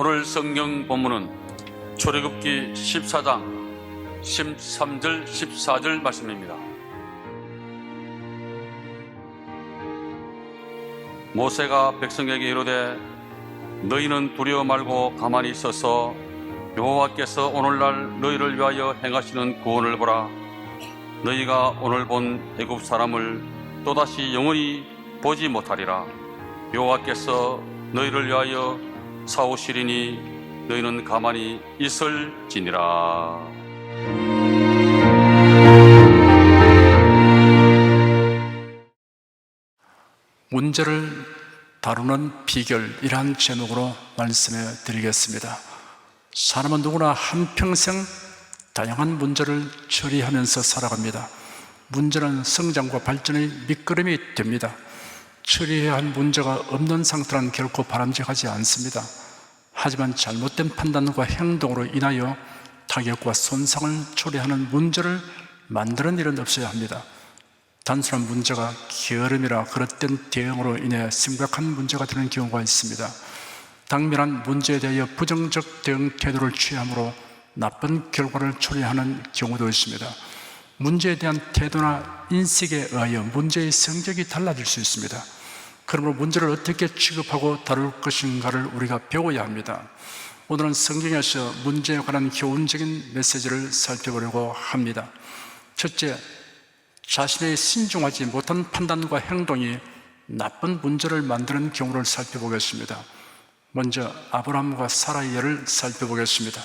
오늘 성경 본문은 출애굽기 14장 13절 14절 말씀입니다. 모세가 백성에게 이르되 너희는 두려워 말고 가만히 있어서 여호와께서 오늘날 너희를 위하여 행하시는 구원을 보라. 너희가 오늘 본 애굽 사람을 또다시 영원히 보지 못하리라. 여호와께서 너희를 위하여 싸우시리니 너희는 가만히 있을지니라. 문제를 다루는 비결이란 제목으로 말씀해 드리겠습니다. 사람은 누구나 한평생 다양한 문제를 처리하면서 살아갑니다. 문제는 성장과 발전의 밑거름이 됩니다. 처리해야 할 문제가 없는 상태는 결코 바람직하지 않습니다. 하지만 잘못된 판단과 행동으로 인하여 타격과 손상을 초래하는 문제를 만드는 일은 없어야 합니다. 단순한 문제가 게으름이라 그릇된 대응으로 인해 심각한 문제가 되는 경우가 있습니다. 당면한 문제에 대하여 부정적 대응 태도를 취함으로 나쁜 결과를 초래하는 경우도 있습니다. 문제에 대한 태도나 인식에 의하여 문제의 성격이 달라질 수 있습니다. 그러므로 문제를 어떻게 취급하고 다룰 것인가를 우리가 배워야 합니다. 오늘은 성경에서 문제에 관한 교훈적인 메시지를 살펴보려고 합니다. 첫째, 자신의 신중하지 못한 판단과 행동이 나쁜 문제를 만드는 경우를 살펴보겠습니다. 먼저 아브라함과 사라의 예를 살펴보겠습니다.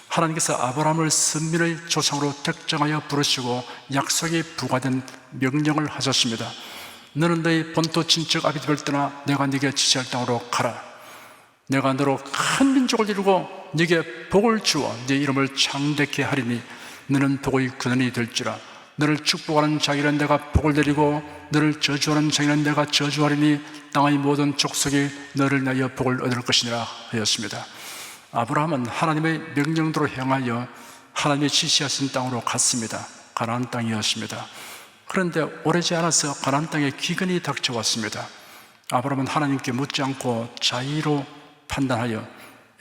하나님께서 아브라함을 선민의 조상으로 특정하여 부르시고 약속이 부과된 명령을 하셨습니다. 너는 너희 본토 친척 아비집을 떠나 내가 네게 지시할 땅으로 가라. 내가 너로 큰 민족을 이루고 네게 복을 주어 네 이름을 창대케 하리니 너는 복의 근원이 될지라. 너를 축복하는 자에게는 내가 복을 내리고 너를 저주하는 자에게는 내가 저주하리니 땅의 모든 족속이 너를 위하여 복을 얻을 것이니라 하였습니다. 아브라함은 하나님의 명령대로 행하여 하나님의 지시하신 땅으로 갔습니다. 가나안 땅이었습니다. 그런데 오래지 않아서 가나안 땅에 기근이 닥쳐왔습니다. 아브라함은 하나님께 묻지 않고 자의로 판단하여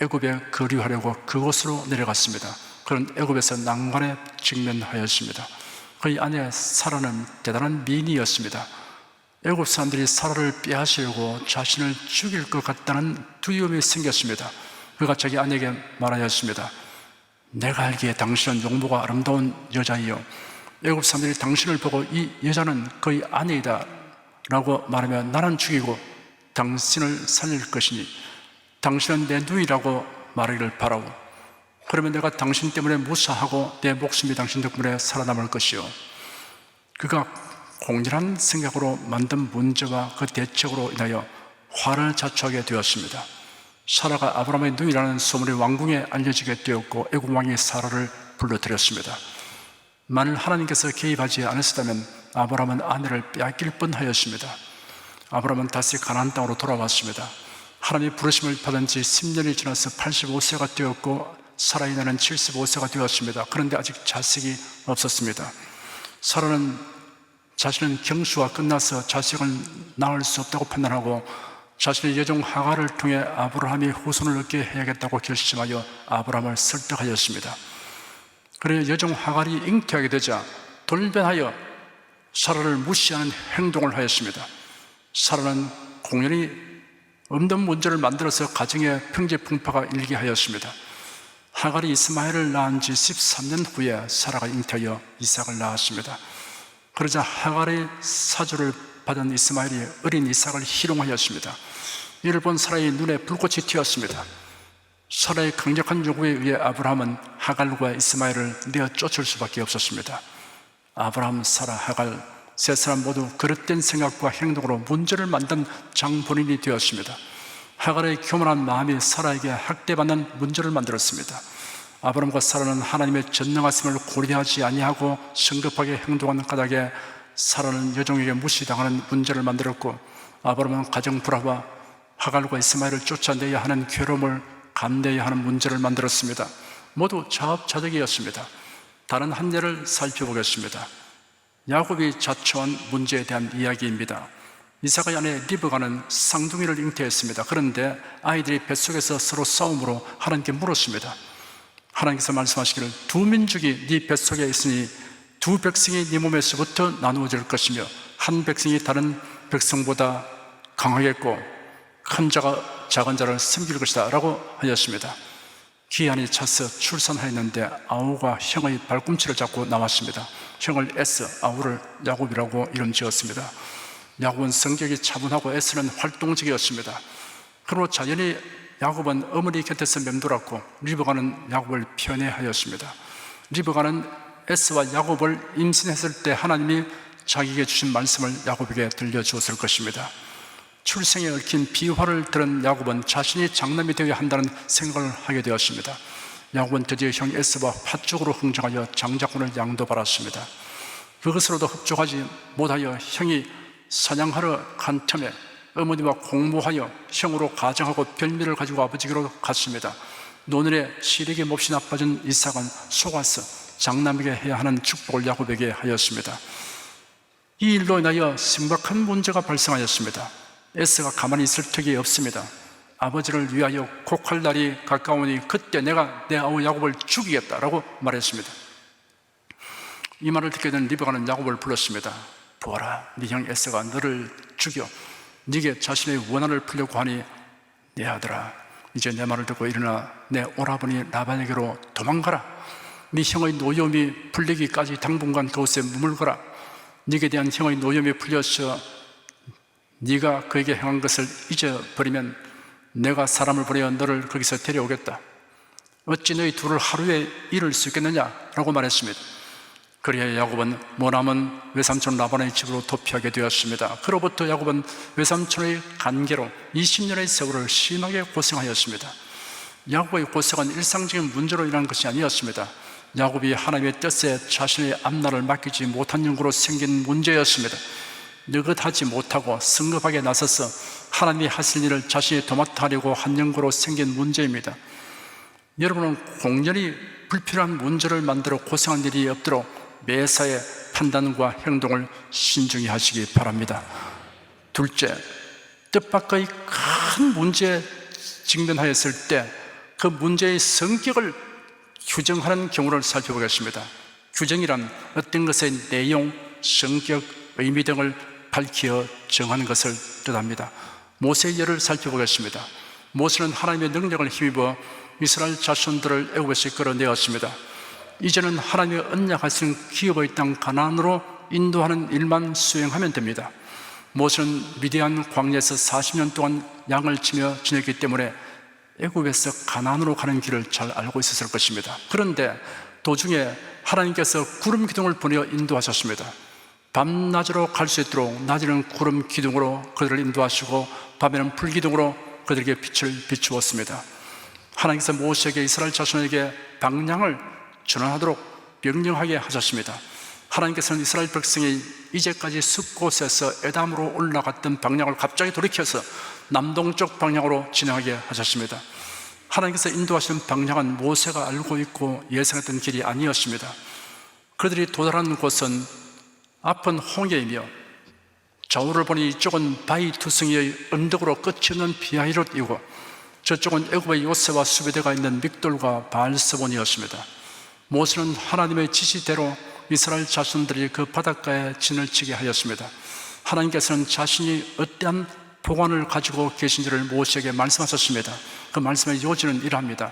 애굽에 거류하려고 그곳으로 내려갔습니다. 그런 애굽에서 난관에 직면하였습니다. 그의 아내 사라는 대단한 미인이었습니다. 애굽 사람들이 사라를 빼앗으려고 자신을 죽일 것 같다는 두려움이 생겼습니다. 그가 자기 아내에게 말하였습니다. 내가 알기에 당신은 용모가 아름다운 여자이요 애굽 사람들이 당신을 보고 이 여자는 그의 아내이다 라고 말하면 나는 죽이고 당신을 살릴 것이니 당신은 내 누이라고 말하기를 바라고 그러면 내가 당신 때문에 무사하고 내 목숨이 당신 덕분에 살아남을 것이요. 그가 공렬한 생각으로 만든 문제와 그 대책으로 인하여 화를 자초하게 되었습니다. 사라가 아브라함의 누이라는 소문이 왕궁에 알려지게 되었고 애굽 왕이 사라를 불러들였습니다. 만일 하나님께서 개입하지 않으셨다면 아브라함은 아내를 빼앗길 뻔하였습니다. 아브라함은 다시 가나안 땅으로 돌아왔습니다. 하나님의 부르심을 받은 지 10년이 지나서 85세가 되었고 사라의 나이는 75세가 되었습니다. 그런데 아직 자식이 없었습니다. 사라는 자신은 경수가 끝나서 자식을 낳을 수 없다고 판단하고 자신의 여종 하갈을 통해 아브라함이 후손을 얻게 해야겠다고 결심하여 아브라함을 설득하였습니다. 그래서 여종 하갈이 잉태하게 되자 돌변하여 사라를 무시하는 행동을 하였습니다. 사라는 공연히 없는 문제를 만들어서 가정에 평제풍파가 일게 하였습니다. 하갈이 이스마엘을 낳은 지 13년 후에 사라가 잉태하여 이삭을 낳았습니다. 그러자 하갈의 사주를 받은 이스마엘이 어린 이삭을 희롱하였습니다. 이를 본 사라의 눈에 불꽃이 튀었습니다. 사라의 강력한 요구에 의해 아브라함은 하갈과 이스마엘을 내어 쫓을 수밖에 없었습니다. 아브라함, 사라, 하갈 세 사람 모두 그릇된 생각과 행동으로 문제를 만든 장본인이 되었습니다. 하갈의 교만한 마음이 사라에게 학대받는 문제를 만들었습니다. 아브라함과 사라는 하나님의 전능하심을 고려하지 아니하고 성급하게 행동하는 까닭에 사라는 여종에게 무시당하는 문제를 만들었고 아브라함은 가정 불화와 하갈과 이스마엘을 쫓아내야 하는 괴로움을 감내해야 하는 문제를 만들었습니다. 모두 자업자득이었습니다. 다른 한 예를 살펴보겠습니다. 야곱이 자초한 문제에 대한 이야기입니다. 이삭의 아내 리브가는 쌍둥이를 잉태했습니다. 그런데 아이들이 뱃속에서 서로 싸움으로 하나님께 물었습니다. 하나님께서 말씀하시기를 두 민족이 네 뱃속에 있으니 두 백성이 네 몸에서부터 나누어질 것이며 한 백성이 다른 백성보다 강하겠고 큰 자가 작은 자를 섬길 것이다 라고 하였습니다. 기한이 차서 출산하였는데 아우가 형의 발꿈치를 잡고 나왔습니다. 형을 에스, 아우를 야곱이라고 이름 지었습니다. 야곱은 성격이 차분하고 에스는 활동적이었습니다. 그러므로 자연히 야곱은 어머니 곁에서 맴돌았고 리브가는 야곱을 편애하였습니다. 리브가는 에스와 야곱을 임신했을 때 하나님이 자기에게 주신 말씀을 야곱에게 들려주었을 것입니다. 출생에 얽힌 비화를 들은 야곱은 자신이 장남이 되어야 한다는 생각을 하게 되었습니다. 야곱은 드디어 형 에스와 파쪽으로 흥정하여 장자권을 양도받았습니다. 그것으로도 흡족하지 못하여 형이 사냥하러 간 틈에 어머니와 공모하여 형으로 가정하고 별미를 가지고 아버지께로 갔습니다. 노년에 시력이 몹시 나빠진 이삭은 속아서 장남에게 해야 하는 축복을 야곱에게 하였습니다. 이 일로 인하여 심각한 문제가 발생하였습니다. 에스가 가만히 있을 턱이 없습니다. 아버지를 위하여 곡할 날이 가까우니 그때 내가 내 아우 야곱을 죽이겠다라고 말했습니다. 이 말을 듣게 된 리브가는 야곱을 불렀습니다. 보아라, 네 형 에스가 너를 죽여 네게 자신의 원한을 풀려고 하니 내 아들아, 이제 내 말을 듣고 일어나 내 오라버니 라반에게로 도망가라. 네 형의 노염이 풀리기까지 당분간 그곳에 머물거라. 네게 대한 형의 노염이 풀려서 네가 그에게 행한 것을 잊어버리면 내가 사람을 보내어 너를 거기서 데려오겠다. 어찌 너희 둘을 하루에 이룰 수 있겠느냐라고 말했습니다. 그리하여 야곱은 머남은 외삼촌 라반의 집으로 도피하게 되었습니다. 그로부터 야곱은 외삼촌의 관계로 20년의 세월을 심하게 고생하였습니다. 야곱의 고생은 일상적인 문제로 인한 것이 아니었습니다. 야곱이 하나님의 뜻에 자신의 앞날을 맡기지 못한 연고로 생긴 문제였습니다. 느긋하지 못하고 성급하게 나서서 하나님이 하실 일을 자신이 도맡아 하려고 한 연고로 생긴 문제입니다. 여러분은 공연히 불필요한 문제를 만들어 고생한 일이 없도록 매사에 판단과 행동을 신중히 하시기 바랍니다. 둘째, 뜻밖의 큰 문제에 직면하였을 때 그 문제의 성격을 규정하는 경우를 살펴보겠습니다. 규정이란 어떤 것의 내용, 성격, 의미 등을 밝혀 정하는 것을 뜻합니다. 모세의 예를 살펴보겠습니다. 모세는 하나님의 능력을 힘입어 이스라엘 자손들을 애굽에서 끌어내었습니다. 이제는 하나님의 언약하신 기업의 땅 가나안으로 인도하는 일만 수행하면 됩니다. 모세는 미디안 광야에서 40년 동안 양을 치며 지냈기 때문에 애굽에서 가나안으로 가는 길을 잘 알고 있었을 것입니다. 그런데 도중에 하나님께서 구름 기둥을 보내어 인도하셨습니다. 밤낮으로 갈 수 있도록 낮에는 구름 기둥으로 그들을 인도하시고 밤에는 불 기둥으로 그들에게 빛을 비추었습니다. 하나님께서 모세에게 이스라엘 자손에게 방향을 전환하도록 명령하게 하셨습니다. 하나님께서는 이스라엘 백성이 이제까지 숲곳에서 에담으로 올라갔던 방향을 갑자기 돌이켜서 남동쪽 방향으로 진행하게 하셨습니다. 하나님께서 인도하시는 방향은 모세가 알고 있고 예상했던 길이 아니었습니다. 그들이 도달한 곳은 앞은 홍해이며 좌우를 보니 이쪽은 바위 투성이의 언덕으로 끝이 없는 비하이롯이고 저쪽은 애굽의 요새와 수베대가 있는 믹돌과 바알스본이었습니다. 모세는 하나님의 지시대로 이스라엘 자손들이 그 바닷가에 진을 치게 하였습니다. 하나님께서는 자신이 어떠한 보관을 가지고 계신지를 모세에게 말씀하셨습니다. 그 말씀의 요지는 이러합니다.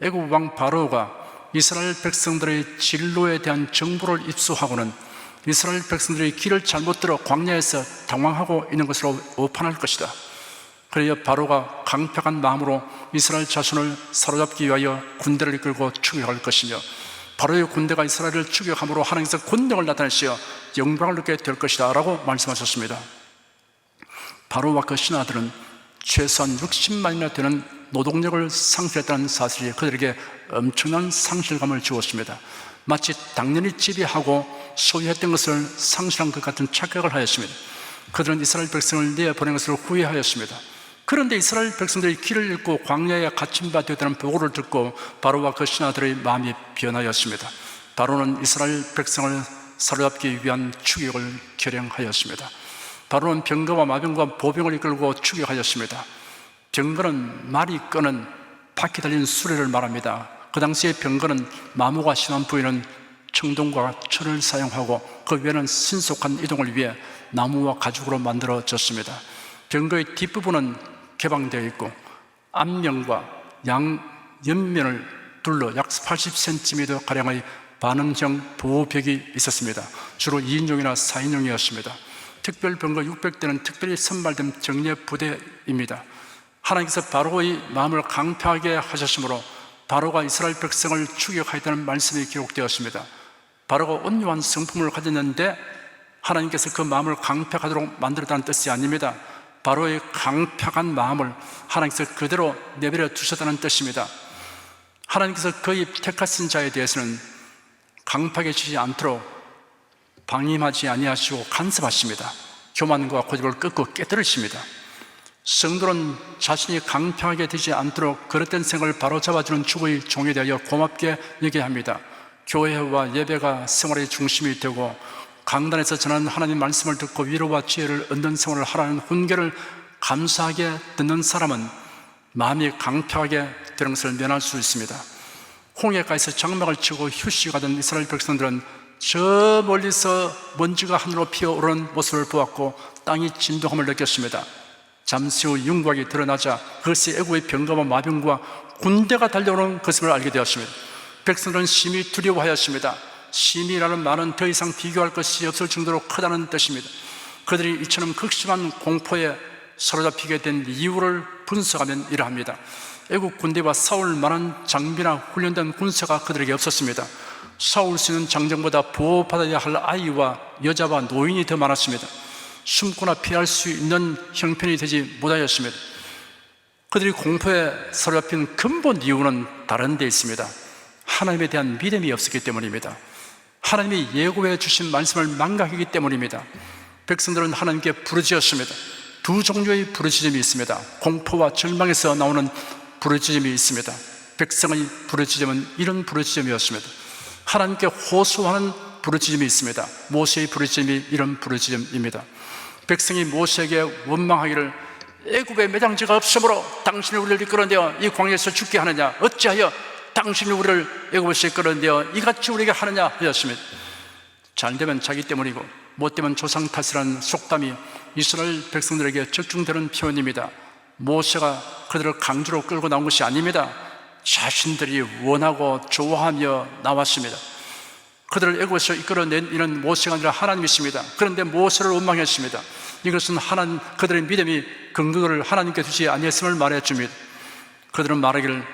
애굽 왕 바로가 이스라엘 백성들의 진로에 대한 정보를 입수하고는 이스라엘 백성들이 길을 잘못 들어 광야에서 당황하고 있는 것으로 오판할 것이다. 그래야 바로가 강팍한 마음으로 이스라엘 자손을 사로잡기 위하여 군대를 이끌고 추격할 것이며 바로의 군대가 이스라엘을 추격함으로 하나님께서 권능을 나타내시어 영광을 얻게 될 것이다 라고 말씀하셨습니다. 바로와 그 신하들은 최소한 60만이나 되는 노동력을 상실했다는 사실이 그들에게 엄청난 상실감을 주었습니다. 마치 당연히 지배하고 소유했던 것을 상실한 것 같은 착각을 하였습니다. 그들은 이스라엘 백성을 내보낸 것을 후회하였습니다. 그런데 이스라엘 백성들이 길을 잃고 광야에 갇힌 바 되었다는 보고를 듣고 바로와 그 신하들의 마음이 변하였습니다. 바로는 이스라엘 백성을 사로잡기 위한 추격을 결행하였습니다. 바로는 병거와 마병과 보병을 이끌고 추격하였습니다. 병거는 말이 끄는 바퀴 달린 수레를 말합니다. 그 당시에 병거는 마모가 심한 부위는 청동과 철을 사용하고 그 외에는 신속한 이동을 위해 나무와 가죽으로 만들어졌습니다. 병거의 뒷부분은 개방되어 있고 앞면과 옆면을 둘러 약 80cm 가량의 반음형 보호벽이 있었습니다. 주로 2인용이나 4인용이었습니다. 특별병거 600대는 특별히 선발된 정예 부대입니다. 하나님께서 바로의 마음을 강팍하게 하셨으므로 바로가 이스라엘 백성을 추격하였다는 말씀이 기록되었습니다. 바로가 온유한 성품을 가졌는데 하나님께서 그 마음을 강팍하도록 만들었다는 뜻이 아닙니다. 바로의 강팍한 마음을 하나님께서 그대로 내버려 두셨다는 뜻입니다. 하나님께서 그의 택하신 자에 대해서는 강팍해지지 않도록 방임하지 아니하시고 간섭하십니다. 교만과 고집을 끊고 깨뜨리십니다. 성도는 자신이 강팍하게 되지 않도록 그릇된 생을 바로잡아주는 주의 종이 되어 고맙게 여겨야 합니다. 교회와 예배가 생활의 중심이 되고 강단에서 전하는 하나님 말씀을 듣고 위로와 지혜를 얻는 생활을 하라는 훈계를 감사하게 듣는 사람은 마음이 강팍하게 되는 것을 면할 수 있습니다. 홍해가에서 장막을 치고 휴식하던 이스라엘 백성들은 저 멀리서 먼지가 하늘로 피어오르는 모습을 보았고 땅이 진동함을 느꼈습니다. 잠시 후 윤곽이 드러나자 그것이 애국의 병거와 마병과 군대가 달려오는 것을 알게 되었습니다. 백성들은 심히 두려워하였습니다. 심히라는 말은 더 이상 비교할 것이 없을 정도로 크다는 뜻입니다. 그들이 이처럼 극심한 공포에 사로잡히게 된 이유를 분석하면 이러합니다. 애국 군대와 싸울 만한 장비나 훈련된 군사가 그들에게 없었습니다. 싸울 수 있는 장정보다 보호받아야 할 아이와 여자와 노인이 더 많았습니다. 숨거나 피할 수 있는 형편이 되지 못하였습니다. 그들이 공포에 사로잡힌 근본 이유는 다른 데 있습니다. 하나님에 대한 믿음이 없었기 때문입니다. 하나님이 예고해 주신 말씀을 망각하기 때문입니다. 백성들은 하나님께 부르짖었습니다. 두 종류의 부르짖음이 있습니다. 공포와 절망에서 나오는 부르짖음이 있습니다. 백성의 부르짖음은 이런 부르짖음이었습니다. 하나님께 호소하는 부르짖음이 있습니다. 모세의 부르짖음이 이런 부르짖음입니다. 백성이 모세에게 원망하기를 애굽에 매장지가 없으므로 당신이 우리를 이끌어내어 이 광야에서 죽게 하느냐, 어찌하여 당신이 우리를 애굽에서 이끌어내어 이같이 우리에게 하느냐 하였습니다. 잘되면 자기 때문이고 못되면 조상 탓이라는 속담이 이스라엘 백성들에게 적중되는 표현입니다. 모세가 그들을 강제로 끌고 나온 것이 아닙니다. 자신들이 원하고 좋아하며 나왔습니다. 그들을 애굽에서 이끌어낸 이는 모세가 아니라 하나님이십니다. 그런데 모세를 원망했습니다. 이것은 그들의 믿음이 근거를 하나님께 두지 아니했음을 말해줍니다. 그들은 말하기를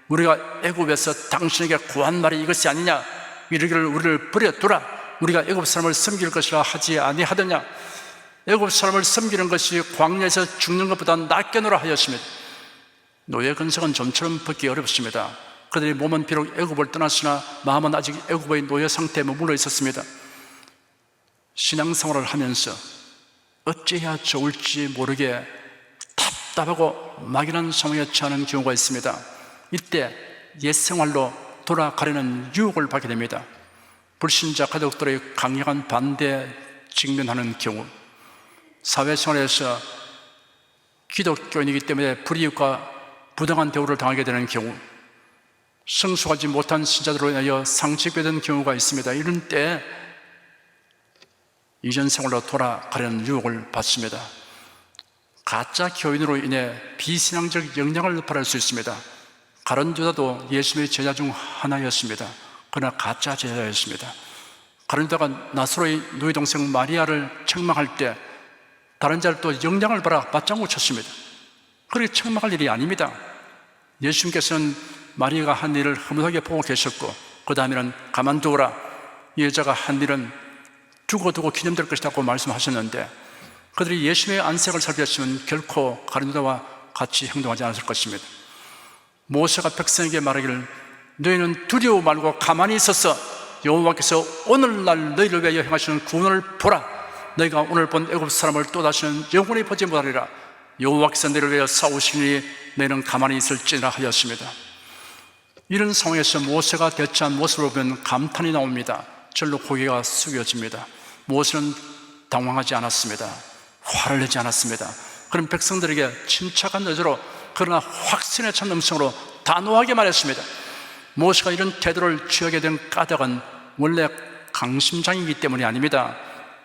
우리가 애굽에서 당신에게 구한 말이 이것이 아니냐, 이르기를 우리를 버려두라, 우리가 애굽 사람을 섬길 것이라 하지 아니하더냐. 애굽 사람을 섬기는 것이 광야에서 죽는 것보다 낫겠노라 하였습니다. 노예 근성은 좀처럼 벗기 어렵습니다. 그들의 몸은 비록 애굽을 떠났으나 마음은 아직 애굽의 노예 상태에 머물러 있었습니다. 신앙생활을 하면서 어찌해야 좋을지 모르게 답답하고 막연한 상황에 처하는 경우가 있습니다. 이때 옛생활로 돌아가려는 유혹을 받게 됩니다. 불신자 가족들의 강력한 반대에 직면하는 경우, 사회생활에서 기독교인이기 때문에 불이익과 부당한 대우를 당하게 되는 경우, 성숙하지 못한 신자들로 인하여 상처받는 경우가 있습니다. 이런 때 이전 생활로 돌아가려는 유혹을 받습니다. 가짜 교인으로 인해 비신앙적 영향을 받을 수 있습니다. 가룟 유다도 예수님의 제자 중 하나였습니다. 그러나 가짜 제자였습니다. 가룟 유다가 나사로의 누이 동생 마리아를 책망할 때 다른 자를 또 영향을 받아 맞장구 쳤습니다. 그렇게 책망할 일이 아닙니다. 예수님께서는 마리아가 한 일을 흐뭇하게 보고 계셨고, 그 다음에는 가만두어라, 이 여자가 한 일은 두고두고 기념될 것이라고 말씀하셨는데, 그들이 예수님의 안색을 살폈으면 결코 가룟 유다와 같이 행동하지 않았을 것입니다. 모세가 백성에게 말하기를 너희는 두려워 말고 가만히 있어서 여호와께서 오늘날 너희를 위하여 행하시는 구원을 보라. 너희가 오늘 본 애굽 사람을 또다시는 영원히 보지 못하리라. 여호와께서 너희를 위하여 싸우시니 너희는 가만히 있을지라 하였습니다. 이런 상황에서 모세가 대처한 모습을 보면 감탄이 나옵니다. 절로 고개가 숙여집니다. 모세는 당황하지 않았습니다. 화를 내지 않았습니다. 그런 백성들에게 침착한 여조로 그러나 확신에 찬 음성으로 단호하게 말했습니다. 모세가 이런 태도를 취하게 된 까닭은 원래 강심장이기 때문이 아닙니다.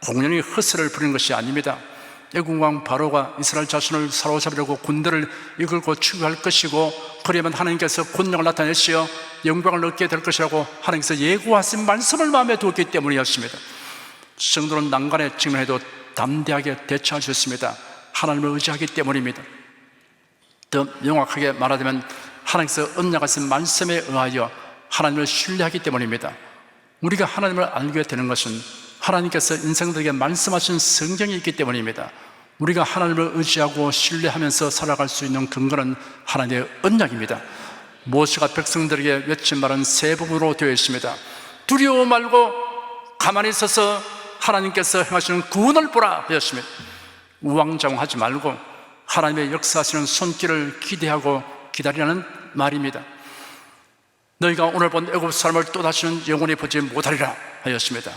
공연히 허세를 부리는 것이 아닙니다. 애국왕 바로가 이스라엘 자손을 사로잡으려고 군대를 이끌고 추구할 것이고, 그러면 하나님께서 권능을 나타내시어 영광을 얻게 될 것이라고 하나님께서 예고하신 말씀을 마음에 두었기 때문이었습니다. 성도는 난관에 직면해도 담대하게 대처할 수 있습니다. 하나님을 의지하기 때문입니다. 더 명확하게 말하자면 하나님께서 언약하신 말씀에 의하여 하나님을 신뢰하기 때문입니다. 우리가 하나님을 알게 되는 것은 하나님께서 인생들에게 말씀하신 성경이 있기 때문입니다. 우리가 하나님을 의지하고 신뢰하면서 살아갈 수 있는 근거는 하나님의 언약입니다. 모세가 백성들에게 외친 말은 세 부분으로 되어 있습니다. 두려워 말고 가만히 있어서 하나님께서 행하시는 구원을 보라 하였습니다. 우왕좌왕하지 말고 하나님의 역사하시는 손길을 기대하고 기다리라는 말입니다. 너희가 오늘 본 애굽 사람을 또다시는 영원히 보지 못하리라 하였습니다.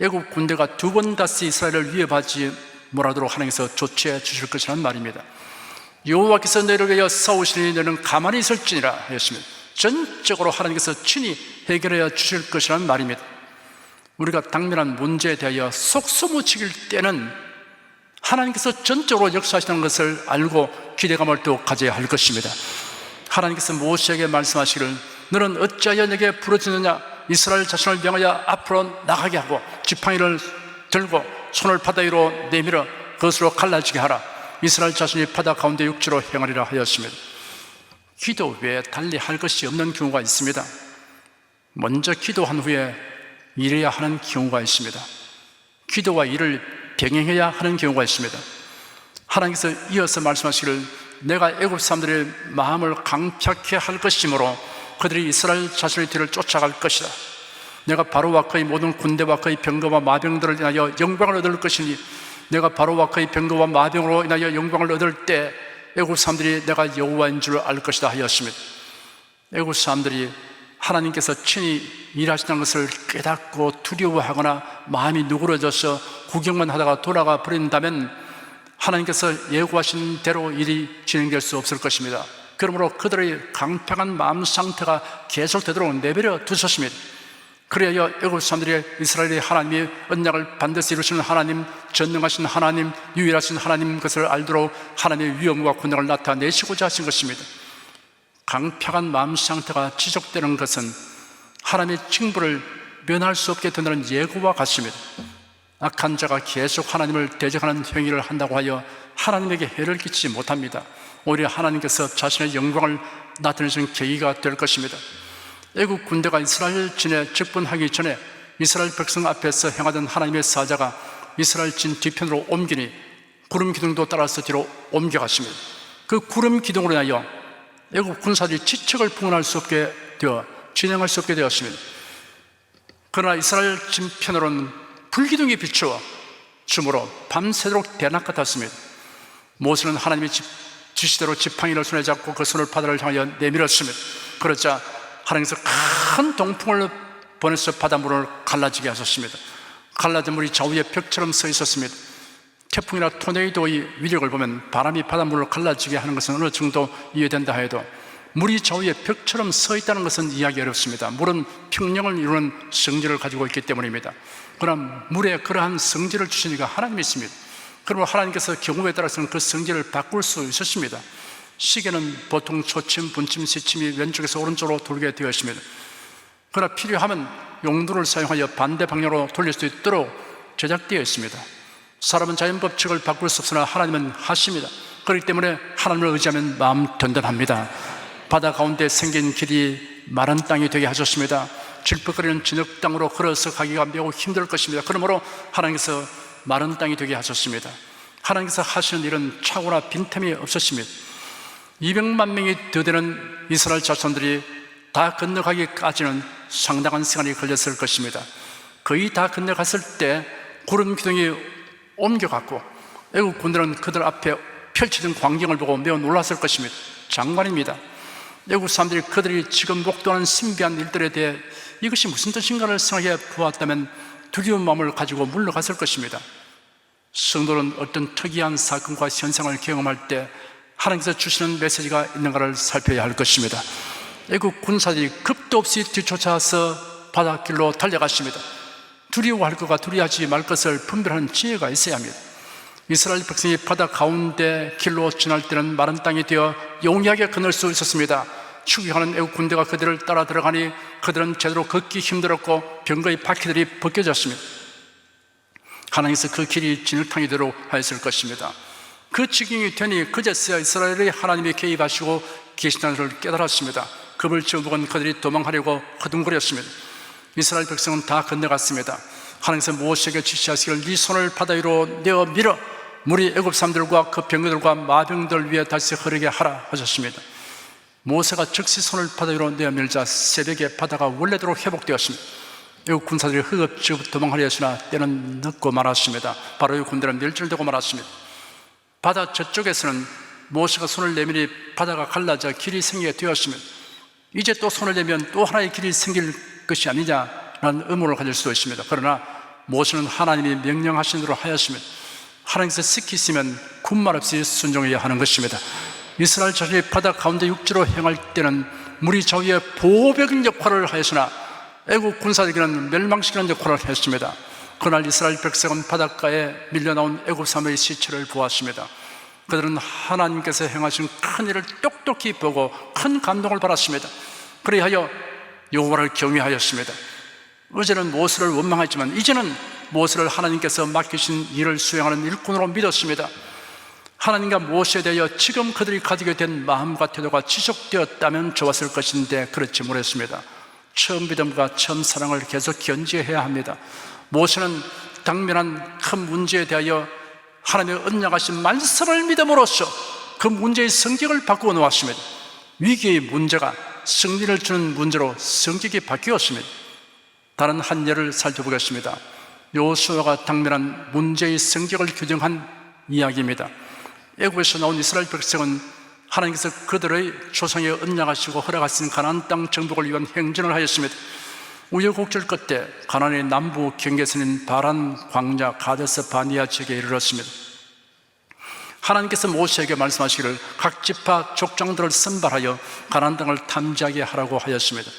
애굽 군대가 두 번 다시 이스라엘을 위협하지 못하도록 하나님께서 조치해 주실 것이라는 말입니다. 여호와께서 너희를 위하여 싸우시니 너희는 가만히 있을지니라 하였습니다. 전적으로 하나님께서 친히 해결해 주실 것이라는 말입니다. 우리가 당면한 문제에 대하여 속수무책일 때는 하나님께서 전적으로 역사하시는 것을 알고 기대감을 또 가져야 할 것입니다. 하나님께서 모세에게 말씀하시기를 너는 어찌하여 내게 부르짖느냐, 이스라엘 자손을 명하여 앞으로 나가게 하고 지팡이를 들고 손을 바다 위로 내밀어 그것으로 갈라지게 하라. 이스라엘 자손이 바다 가운데 육지로 행하리라 하였습니다. 기도 외에 달리 할 것이 없는 경우가 있습니다. 먼저 기도한 후에 일해야 하는 경우가 있습니다. 기도와 일을 병행해야 하는 경우가 있습니다. 하나님께서 이어서 말씀하시기를 내가 애굽 사람들의 마음을 강팍해 할 것이므로 그들이 이스라엘 자손의 뒤를 쫓아갈 것이다. 내가 바로와 그의 모든 군대와 그의 병거와 마병들을 인하여 영광을 얻을 것이니 내가 바로와 그의 병거와 마병으로 인하여 영광을 얻을 때 애굽 사람들이 내가 여호와인 줄 알 것이다 하였습니다. 애굽 사람들이 하나님께서 친히 일하시는 것을 깨닫고 두려워하거나 마음이 누그러져서 구경만 하다가 돌아가 버린다면 하나님께서 예고하신 대로 일이 진행될 수 없을 것입니다. 그러므로 그들의 강팍한 마음 상태가 계속되도록 내버려 두셨습니다. 그래야 애굽 사람들이 이스라엘의 하나님이 언약을 반드시 이루시는 하나님, 전능하신 하나님, 유일하신 하나님 것을 알도록 하나님의 위엄과 권능을 나타내시고자 하신 것입니다. 강팍한 마음 상태가 지속되는 것은 하나님의 징벌을 면할 수 없게 된다는 예고와 같습니다. 악한 자가 계속 하나님을 대적하는 행위를 한다고 하여 하나님에게 해를 끼치지 못합니다. 오히려 하나님께서 자신의 영광을 나타내시는 계기가 될 것입니다. 애국 군대가 이스라엘 진에 직분하기 전에 이스라엘 백성 앞에서 행하던 하나님의 사자가 이스라엘 진 뒤편으로 옮기니 구름 기둥도 따라서 뒤로 옮겨갔습니다. 그 구름 기둥으로 인하여 애국 군사들이 지책을 풍원할 수 없게 되어 진행할 수 없게 되었습니다. 그러나 이스라엘 진편으로는 불기둥이 비추어 주므로 밤새도록 대낮 같았습니다. 모세는 하나님의 지시대로 지팡이를 손에 잡고 그 손을 바다를 향하여 내밀었습니다. 그러자 하나님께서 큰 동풍을 보내서 바닷물을 갈라지게 하셨습니다. 갈라진 물이 좌우에 벽처럼 서 있었습니다. 태풍이나 토네이도의 위력을 보면 바람이 바닷물을 갈라지게 하는 것은 어느 정도 이해된다 해도 물이 좌우에 벽처럼 서 있다는 것은 이해하기 어렵습니다. 물은 평령을 이루는 성질을 가지고 있기 때문입니다. 그러나 물에 그러한 성질을 주신 이가 하나님이십니다. 그러면 하나님께서 경우에 따라서는 그 성질을 바꿀 수 있으십니다. 시계는 보통 초침, 분침, 시침이 왼쪽에서 오른쪽으로 돌게 되어 있습니다. 그러나 필요하면 용도를 사용하여 반대 방향으로 돌릴 수 있도록 제작되어 있습니다. 사람은 자연 법칙을 바꿀 수 없으나 하나님은 하십니다. 그렇기 때문에 하나님을 의지하면 마음 든든합니다. 바다 가운데 생긴 길이 마른 땅이 되게 하셨습니다. 질퍽거리는 진흙 땅으로 걸어서 가기가 매우 힘들 것입니다. 그러므로 하나님께서 마른 땅이 되게 하셨습니다. 하나님께서 하시는 일은 착오나 빈틈이 없으십니다. 200만 명이 더 되는 이스라엘 자손들이 다 건너가기까지는 상당한 시간이 걸렸을 것입니다. 거의 다 건너갔을 때 구름 기둥이 옮겨갔고 애국 군대는 그들 앞에 펼쳐진 광경을 보고 매우 놀랐을 것입니다. 장관입니다. 애국 사람들이 그들이 지금 목도하는 신비한 일들에 대해 이것이 무슨 뜻인가를 생각해 보았다면 두려운 마음을 가지고 물러갔을 것입니다. 성도는 어떤 특이한 사건과 현상을 경험할 때 하나님께서 주시는 메시지가 있는가를 살펴야 할 것입니다. 애국 군사들이 겁도 없이 뒤쫓아서 바닷길로 달려갔습니다. 두려워할 것과 두려워하지 말 것을 분별하는 지혜가 있어야 합니다. 이스라엘 백성이 바다 가운데 길로 지날 때는 마른 땅이 되어 용이하게 건널 수 있었습니다. 추격하는 애국 군대가 그들을 따라 들어가니 그들은 제대로 걷기 힘들었고 병거의 바퀴들이 벗겨졌습니다. 하나님께서 그 길이 진흙탕이 되도록 하였을 것입니다. 그 지경이 되니 그제서야 이스라엘의 하나님이 개입하시고 계시다는 것을 깨달았습니다. 겁을 집어먹은 그들이 도망하려고 허둥거렸습니다. 이스라엘 백성은 다 건너갔습니다. 하나님께서 모세에게 지시하시기를 네 손을 바다 위로 내어 밀어 물이 애굽 사람들과 그 병거들과 마병들 위에 다시 흐르게 하라 하셨습니다. 모세가 즉시 손을 바다 위로 내어 밀자 새벽에 바다가 원래대로 회복되었습니다. 애국 군사들이 허겁지겁 도망하려 했으나 때는 늦고 말았습니다. 바로의 군대는 멸절되고 말았습니다. 바다 저쪽에서는 모세가 손을 내밀이 바다가 갈라져 길이 생기게 되었습니다. 이제 또 손을 내면 또 하나의 길이 생길 것이 아니냐라는 의문을 가질 수도 있습니다. 그러나 모세는 하나님이 명령하신 대로 하였습니다. 하나님께서 시키시면 군말 없이 순종해야 하는 것입니다. 이스라엘 자신이 바다 가운데 육지로 행할 때는 물이 저기에 보호벽인 역할을 하였으나 애국 군사들에게는 멸망시키는 역할을 했습니다. 그날 이스라엘 백성은 바닷가에 밀려나온 애국 사람의 시체를 보았습니다. 그들은 하나님께서 행하신 큰 일을 똑똑히 보고 큰 감동을 받았습니다. 그리하여 여호와를 경외하였습니다. 어제는 모세를 원망했지만 이제는 모세를 하나님께서 맡기신 일을 수행하는 일꾼으로 믿었습니다. 하나님과 모세에 대하여 지금 그들이 가지게 된 마음과 태도가 지속되었다면 좋았을 것인데 그렇지 못했습니다. 처음 믿음과 처음 사랑을 계속 견지해야 합니다. 모세는 당면한 큰 문제에 대하여 하나님의 언약하신 말씀을 믿음으로써 그 문제의 성격을 바꾸어 놓았습니다. 위기의 문제가 승리를 주는 문제로 성격이 바뀌었습니다. 다른 한 예를 살펴보겠습니다. 여호수아가 당면한 문제의 성격을 규정한 이야기입니다. 애굽에서 나온 이스라엘 백성은 하나님께서 그들의 조상에 언약하시고 허락하신 가나안 땅 정복을 위한 행진을 하였습니다. 우여곡절 끝에 가나안의 남부 경계선인 바란 광야 가데스 바니아 지역에 이르렀습니다. 하나님께서 모세에게 말씀하시기를 각 지파 족장들을 선발하여 가나안 땅을 탐지하게 하라고 하였습니다.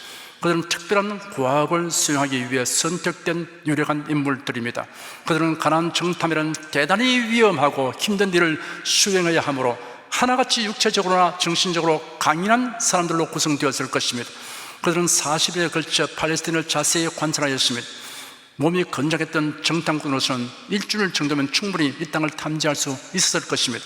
그들은 특별한 과업을 수행하기 위해 선택된 유력한 인물들입니다. 그들은 가나안 정탐이라는 대단히 위험하고 힘든 일을 수행해야 하므로 하나같이 육체적으로나 정신적으로 강인한 사람들로 구성되었을 것입니다. 그들은 40일에 걸쳐 팔레스틴을 자세히 관찰하였습니다. 몸이 건장했던 정탐꾼으로서는 일주일 정도면 충분히 이 땅을 탐지할 수 있었을 것입니다.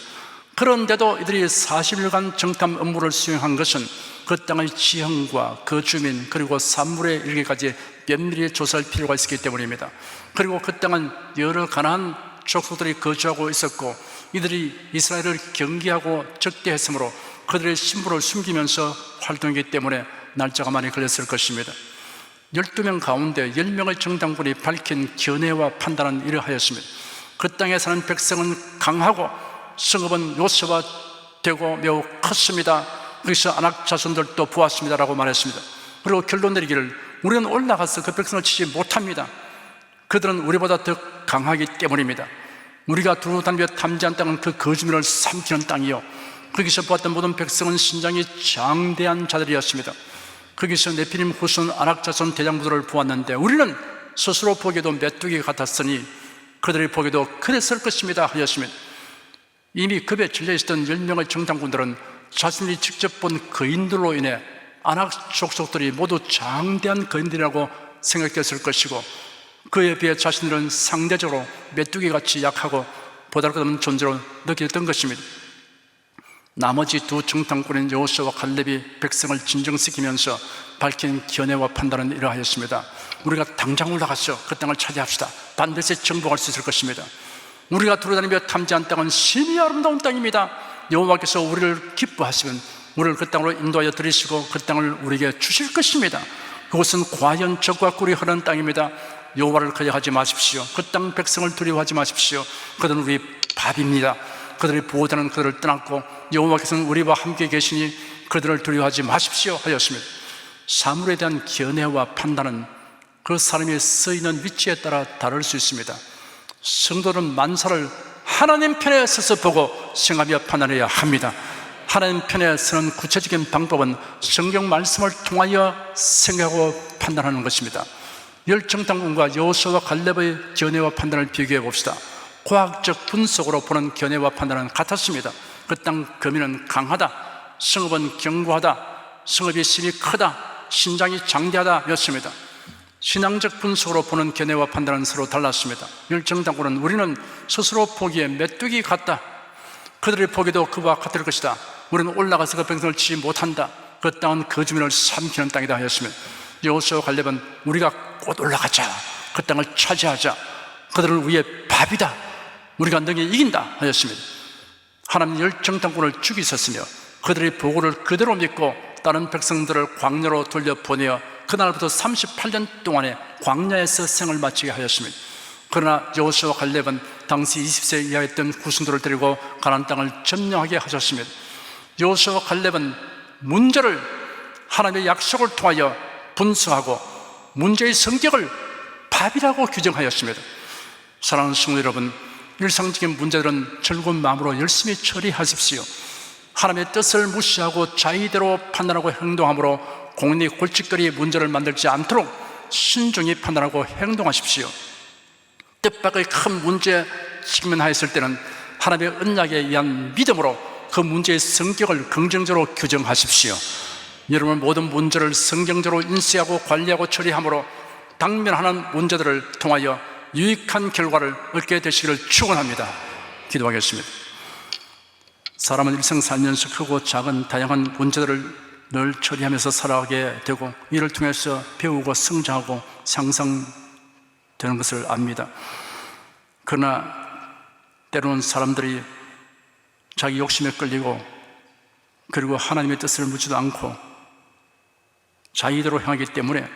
그런데도 이들이 40일간 정탐 업무를 수행한 것은 그 땅의 지형과 그 주민 그리고 산물에 이르기까지 면밀히 조사할 필요가 있었기 때문입니다. 그리고 그 땅은 여러 가나안 족속들이 거주하고 있었고 이들이 이스라엘을 경계하고 적대했으므로 그들의 신분을 숨기면서 활동했기 때문에 날짜가 많이 걸렸을 것입니다. 12명 가운데 10명의 정탐꾼이 밝힌 견해와 판단은 이러하였습니다. 그 땅에 사는 백성은 강하고 성읍은 요새화 되고 매우 컸습니다. 거기서 아낙 자손들도 보았습니다 라고 말했습니다. 그리고 결론 내리기를 우리는 올라가서 그 백성을 치지 못합니다. 그들은 우리보다 더 강하기 때문입니다. 우리가 두루 다니며 탐지한 땅은 그 거주민을 삼키는 땅이요 거기서 보았던 모든 백성은 신장이 장대한 자들이었습니다. 거기서 네피림 후손 아낙 자손 대장부들을 보았는데 우리는 스스로 보기에도 메뚜기 같았으니 그들이 보기에도 그랬을 것입니다 하였습니다. 이미 급에 질려 있었던 10명의 정탐꾼들은 자신들이 직접 본 거인들로 인해 아낙 족속들이 모두 장대한 거인들이라고 생각했을 것이고 그에 비해 자신들은 상대적으로 메뚜기같이 약하고 보잘것없는 존재로 느꼈던 것입니다. 나머지 두 정탐꾼인 여호수아와 갈렙이 백성을 진정시키면서 밝힌 견해와 판단은 이러하였습니다. 우리가 당장 올라가서 그 땅을 차지합시다. 반드시 정복할 수 있을 것입니다. 우리가 돌아다니며 탐지한 땅은 심히 아름다운 땅입니다. 여호와께서 우리를 기뻐하시면 우리를 그 땅으로 인도하여 들이시고 그 땅을 우리에게 주실 것입니다. 그곳은 과연 젖과 꿀이 흐르는 땅입니다. 여호와를 거역하지 마십시오. 그 땅 백성을 두려워하지 마십시오. 그들은 우리 밥입니다. 그들의 보호자는 그들을 떠났고 여호와께서는 우리와 함께 계시니 그들을 두려워하지 마십시오 하였습니다. 사물에 대한 견해와 판단은 그 사람이 서 있는 위치에 따라 다를 수 있습니다. 성도는 만사를 하나님 편에 서서 보고 생각하며 판단해야 합니다. 하나님 편에 서는 구체적인 방법은 성경 말씀을 통하여 생각하고 판단하는 것입니다. 열정당군과 여호수아와 갈렙의 견해와 판단을 비교해 봅시다. 과학적 분석으로 보는 견해와 판단은 같았습니다. 그 땅 거민은 강하다, 성읍은 견고하다, 성읍이 심이 크다, 신장이 장대하다 였습니다. 신앙적 분석으로 보는 견해와 판단은 서로 달랐습니다. 열정당군은 우리는 스스로 보기에 메뚜기 같다, 그들의 보기도 그와 같을 것이다, 우리는 올라가서 그 백성을 치지 못한다, 그 땅은 그 주민을 삼키는 땅이다 하였습니다. 여호수아와 갈렙은 우리가 곧 올라가자, 그 땅을 차지하자, 그들을 위해 밥이다, 우리가 너희 이긴다 하였습니다. 하나님 열정당군을 죽이셨으며 그들의 보고를 그대로 믿고 다른 백성들을 광야로 돌려보내어 그날부터 38년 동안의 광야에서 생을 마치게 하였습니다. 그러나 여호수아와 갈렙은 당시 20세 이하였던 후손들을 데리고 가나안 땅을 점령하게 하셨습니다. 여호수아와 갈렙은 문제를 하나님의 약속을 통하여 분석하고 문제의 성격을 밥이라고 규정하였습니다. 사랑하는 성도 여러분, 일상적인 문제들은 즐거운 마음으로 열심히 처리하십시오. 하나님의 뜻을 무시하고 자의대로 판단하고 행동함으로 공리 골칫거리 문제를 만들지 않도록 신중히 판단하고 행동하십시오. 뜻밖의 큰 문제에 직면하였을 때는 하나님의 언약에 의한 믿음으로 그 문제의 성격을 긍정적으로 규정하십시오. 여러분 모든 문제를 성경적으로 인식하고 관리하고 처리함으로 당면하는 문제들을 통하여 유익한 결과를 얻게 되시기를 축원합니다. 기도하겠습니다. 사람은 일생 살면서 크고 작은 다양한 문제들을 늘 처리하면서 살아가게 되고 이를 통해서 배우고 성장하고 향상되는 것을 압니다. 그러나 때로는 사람들이 자기 욕심에 끌리고 그리고 하나님의 뜻을 묻지도 않고 자의대로 행하기 때문에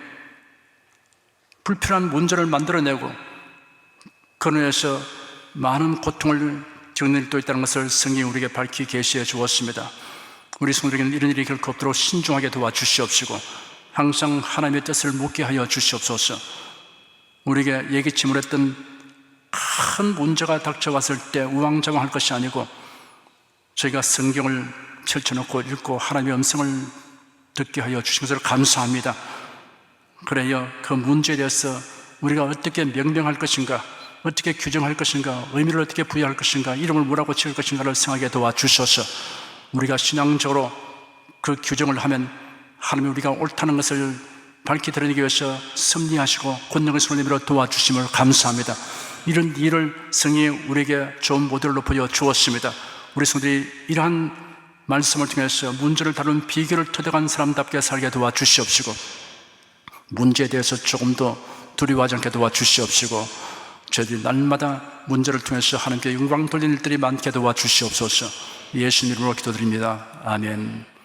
불필요한 문제를 만들어내고 그러면서 많은 고통을 겪는 일도 있다는 것을 성경이 우리에게 밝히 계시해 주었습니다. 우리 성도에게는 이런 일이 결코 없도록 신중하게 도와주시옵시고 항상 하나님의 뜻을 묻게 하여 주시옵소서. 우리에게 예기치 못했던 큰 문제가 닥쳐왔을 때 우왕좌왕할 것이 아니고 저희가 성경을 펼쳐놓고 읽고 하나님의 음성을 듣게 하여 주신 것을 감사합니다. 그래요, 그 문제에 대해서 우리가 어떻게 명명할 것인가, 어떻게 규정할 것인가, 의미를 어떻게 부여할 것인가, 이름을 뭐라고 지을 것인가를 생각하게 도와주셔서 우리가 신앙적으로 그 규정을 하면 하나님이 우리가 옳다는 것을 밝히 드러내기 위해서 섭리하시고 권능의 손을 내밀어 도와주심을 감사합니다. 이런 일을 성령이 우리에게 좋은 모델로 보여주었습니다. 우리 성도들이 이러한 말씀을 통해서 문제를 다루는 비결을 터득한 사람답게 살게 도와주시옵시고 문제에 대해서 조금 더 두려워하지 않게 도와주시옵시고 저희들이 날마다 문제를 통해서 하나님께 영광 돌리는 일들이 많게 도와주시옵소서. 예수님 이름으로 기도드립니다. 아멘.